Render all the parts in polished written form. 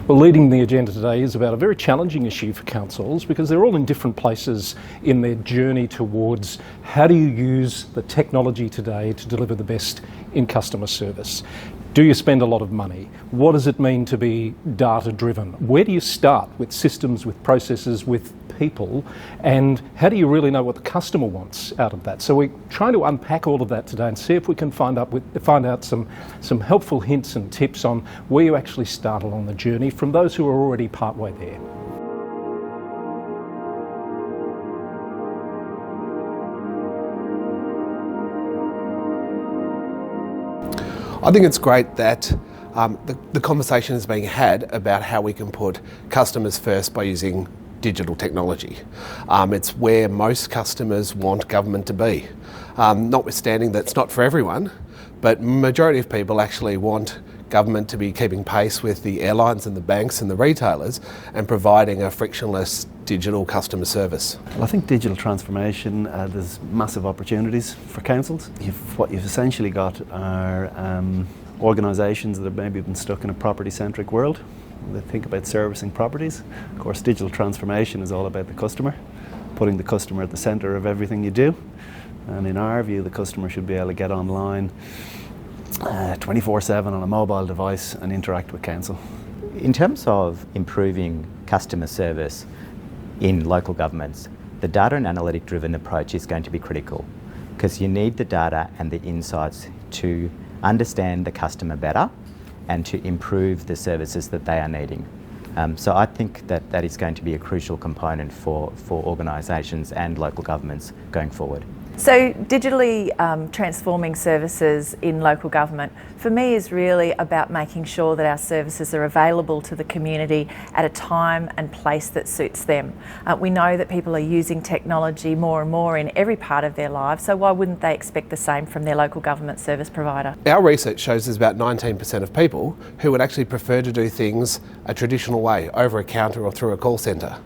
Well, leading the agenda today is about a very challenging issue for councils because they're all in different places in their journey towards how do you use the technology today to deliver the best in customer service. Do you spend a lot of money? What does it mean to be data-driven? Where do you start with systems, with processes, with people? And how do you really know what the customer wants out of that? So we're trying to unpack all of that today and see if we can find out some helpful hints and tips on where you actually start along the journey from those who are already partway there. I think it's great that the conversation is being had about how we can put customers first by using digital technology. It's where most customers want government to be. Notwithstanding that's not for everyone, but majority of people actually want government to be keeping pace with the airlines and the banks and the retailers and providing a frictionless digital customer service. Well, I think digital transformation, there's massive opportunities for councils. What you've essentially got are organisations that have maybe been stuck in a property-centric world. They think about servicing properties. Of course, digital transformation is all about the customer, putting the customer at the centre of everything you do. And in our view, the customer should be able to get online 24/7 on a mobile device and interact with council. In terms of improving customer service in local governments, the data and analytic driven approach is going to be critical because you need the data and the insights to understand the customer better and to improve the services that they are needing. So I think that is going to be a crucial component for organisations and local governments going forward. So digitally transforming services in local government for me is really about making sure that our services are available to the community at a time and place that suits them. We know that people are using technology more and more in every part of their lives, so why wouldn't they expect the same from their local government service provider? Our research shows there's about 19% of people who would actually prefer to do things a traditional way, over a counter or through a call centre.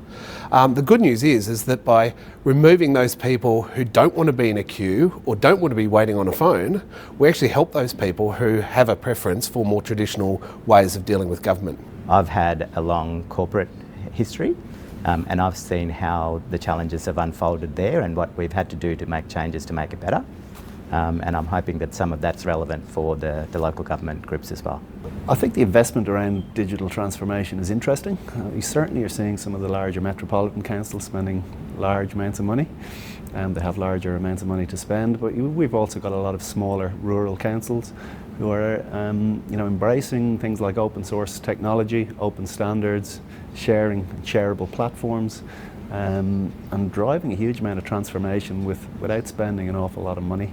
The good news is that by removing those people who don't want to be in a queue or don't want to be waiting on a phone, we actually help those people who have a preference for more traditional ways of dealing with government. I've had a long corporate history and I've seen how the challenges have unfolded there and what we've had to do to make changes to make it better. And I'm hoping that some of that's relevant for the local government groups as well. I think the investment around digital transformation is interesting. We certainly are seeing some of the larger metropolitan councils spending large amounts of money, and they have larger amounts of money to spend. But we've also got a lot of smaller rural councils who are embracing things like open source technology, open standards, sharing shareable platforms, and driving a huge amount of transformation without spending an awful lot of money.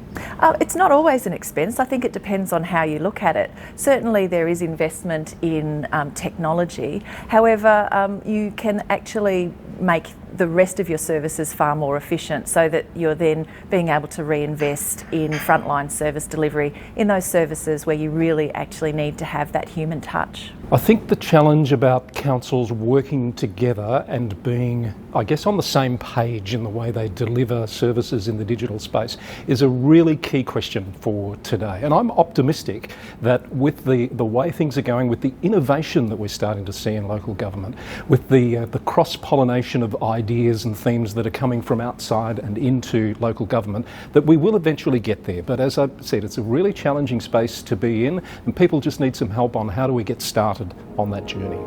It's not always an expense. I think it depends on how you look at it. Certainly there is investment in technology. However, you can actually make the rest of your services far more efficient so that you're then being able to reinvest in frontline service delivery in those services where you really actually need to have that human touch. I think the challenge about councils working together and being, I guess, on the same page in the way they deliver services in the digital space is a really key question for today. And I'm optimistic that with the way things are going, with the innovation that we're starting to see in local government, with the cross-pollination of ideas and themes that are coming from outside and into local government, that we will eventually get there. But as I said, it's a really challenging space to be in, and people just need some help on how do we get started on that journey.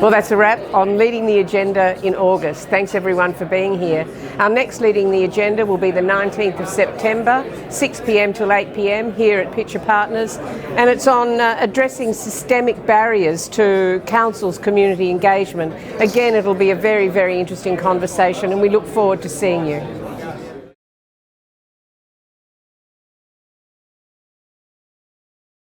Well, that's a wrap on Leading the Agenda in August. Thanks everyone for being here. Our next Leading the Agenda will be the 19th of September, 6 p.m. till 8 p.m. here at Pitcher Partners, and it's on addressing systemic barriers to council's community engagement. Again, it'll be a very, very interesting conversation, and we look forward to seeing you.